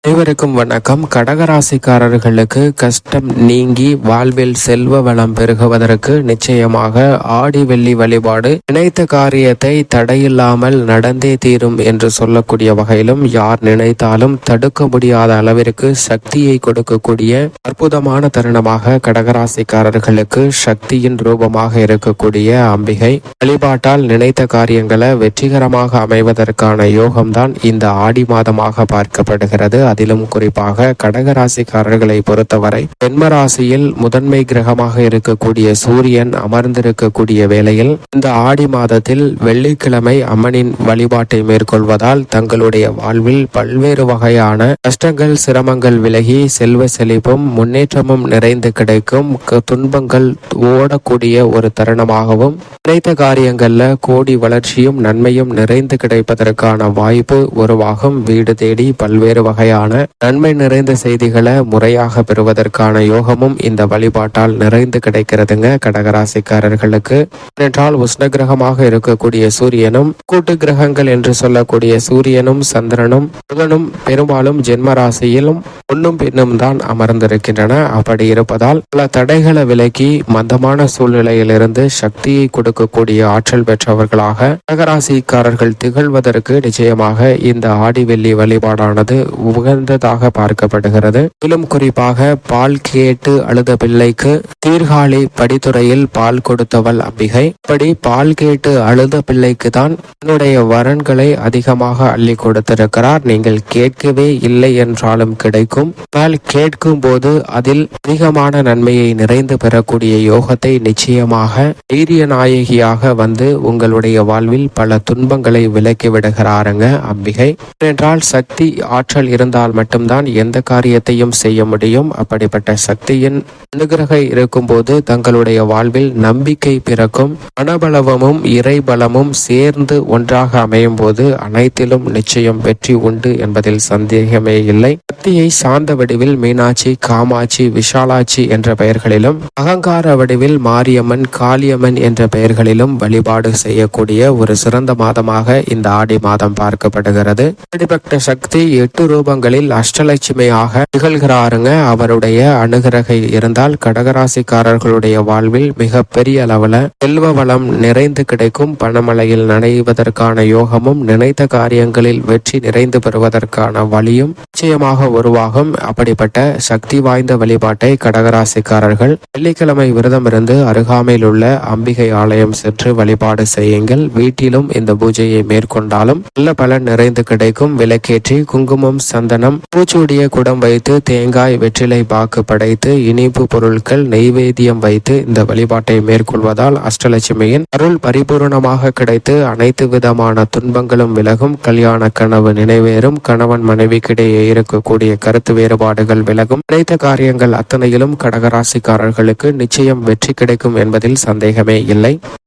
அனைவருக்கும் வணக்கம். கடகராசிக்காரர்களுக்கு கஷ்டம் நீங்கி வாழ்வில் செல்வ வளம் பெருகுவதற்கு நிச்சயமாக ஆடி வெள்ளி வழிபாடு நினைத்த காரியத்தை தடையில்லாமல் நடந்தே தீரும் என்று சொல்லக்கூடிய வகையிலும், யார் நினைத்தாலும் தடுக்க முடியாத அளவிற்கு சக்தியை கொடுக்கக்கூடிய அற்புதமான தருணமாக கடகராசிக்காரர்களுக்கு சக்தியின் ரூபமாக இருக்கக்கூடிய அம்பிகை வழிபாட்டால் நினைத்த காரியங்களை வெற்றிகரமாக அமைவதற்கான யோகம்தான் இந்த ஆடி மாதமாக பார்க்கப்படுகிறது. அதிலும் குறிப்பாக கடகராசிக்காரர்களை பொறுத்தவரை ஜென்மராசியில் முதன்மை கிரகமாக இருக்கக்கூடிய சூரியன் அமர்ந்திருக்கக்கூடிய வேளையில் இந்த ஆடி மாதத்தில் வெள்ளிக்கிழமை அம்மனின் வழிபாட்டை மேற்கொள்வதால் தங்களுடைய வாழ்வில் பல்வேறு வகையான கஷ்டங்கள் சிரமங்கள் விலகி செல்வ செழிப்பும் முன்னேற்றமும் நிறைந்து கிடைக்கும். துன்பங்கள் ஓடக்கூடிய ஒரு தருணமாகவும் நினைத்த காரியங்கள்ல கோடி வளர்ச்சியும் நன்மையும் நிறைந்து கிடைப்பதற்கான வாய்ப்பு உருவாகும். வீடு தேடி பல்வேறு வகையான நன்மை நிறைந்த செய்திகளை முறையாக பெறுவதற்கான யோகமும் இந்த வழிபாட்டால் நிறைந்து கிடைக்கிறதுங்க கடகராசிக்காரர்களுக்கு. என்றால் உஷ்ண கிரகமாக இருக்கக்கூடிய சூரியனும் கூட்டு கிரகங்கள் என்று சொல்லக்கூடிய சூரியனும் சந்திரனும் புதனும் பெரும்பாலும் ஜென்ம ராசியிலும் ஒன்னும் பின்னும் தான் அமர்ந்திருக்கின்றன. அப்படி இருப்பதால் பல தடைகளை விலக்கி மந்தமான சூழ்நிலையிலிருந்து சக்தியை கொடுக்கக்கூடிய ஆற்றல் பெற்றவர்களாக கடகராசிக்காரர்கள் திகழ்வதற்கு நிச்சயமாக இந்த ஆடி வெள்ளி வழிபாடானது உகந்ததாக பார்க்கப்படுகிறது. மேலும் குறிப்பாக பால் கேட்டு அழுத பிள்ளைக்கு தீர்காழி படித்துறையில் பால் கொடுத்தவள் அம்பிகை. இப்படி பால் கேட்டு அழுத பிள்ளைக்கு தான் தன்னுடைய வரன்களை அதிகமாக அள்ளி கொடுத்திருக்கிறார். நீங்கள் கேட்கவே இல்லை என்றாலும் கிடைக்கும். பால் கேட்கும் போது அதில் அதிகமான நன்மையை நிறைந்து பெறக்கூடிய யோகத்தை நிச்சயமாக தைரிய நாயகியாக வந்து உங்களுடைய வாழ்வில் பல துன்பங்களை விலக்கி விடுகிறாருங்க அம்பிகை. என்றால் சக்தி ஆற்றல் இருந்தால் மட்டும்தான் எந்த காரியத்தையும் செய்ய முடியும். அப்படிப்பட்ட சக்தியின் அனுகிரகம் இருக்கும்போது தங்களுடைய வாழ்வில் நம்பிக்கை பிறக்கும். மனபலமும் இறைபலமும் சேர்ந்து ஒன்றாக அமையும் போது அனைத்திலும் நிச்சயம் வெற்றி உண்டு என்பதில் சந்தேகமே இல்லை. சக்தியை சாந்த வடிவில் மீனாட்சி, காமாட்சி, விஷாலாட்சி என்ற பெயர்களிலும், அகங்கார வடிவில் மாரியம்மன், காளியம்மன் என்ற பெயர்களிலும் வழிபாடு செய்யக்கூடிய ஒரு சிறந்த மாதமாக இந்த ஆடி மாதம் பார்க்கப்படுகிறது. அப்படிப்பட்ட சக்தி 8 ரூபங்களில் அஷ்டலட்சுமியாக திகழ்கிறாருங்க. அவருடைய அனுகிரகம் இருந்தால் கடகராசிக்காரர்களுடைய வாழ்வில் மிக பெரிய அளவுல செல்வ வளம் நிறைந்து கிடைக்கும். பணமழையில் நனைவதற்கான யோகமும் நினைத்த காரியங்களில் வெற்றி நிறைந்து பெறுவதற்கான வழியும் நிச்சயமாக உருவாகும். அப்படிப்பட்ட சக்தி வாய்ந்த வழிபாட்டை கடகராசிக்காரர்கள் வெள்ளிக்கிழமை விரதம் இருந்து அருகாமையில் உள்ள அம்பிகை ஆலயம் சென்று வழிபாடு செய்யுங்கள். வீட்டிலும் இந்த பூஜையை மேற்கொண்டாலும் நல்ல பலன் நிறைந்து கிடைக்கும். விளக்கேற்றி குங்குமம் சந்தனம் பூச்சூடிய குடம் வைத்து தேங்காய் வெற்றிலை பாக்கு படைத்து இனிப்பு பொருட்கள் நெய்வேத்தியம் வைத்து இந்த வழிபாட்டை மேற்கொள்வதால் அஷ்டலட்சுமியின் அருள் பரிபூர்ணமாக கிடைத்து அனைத்து விதமான துன்பங்களும் விலகும். கல்யாண கனவு நினைவேறும். கணவன் மனைவிக்கிடையே இருக்கக்கூடிய கருத்து வேறுபாடுகள் விலகும். நினைத்த காரியங்கள் அத்தனையிலும் கடகராசிக்காரர்களுக்கு நிச்சயம் வெற்றி கிடைக்கும் என்பதில் சந்தேகமே இல்லை.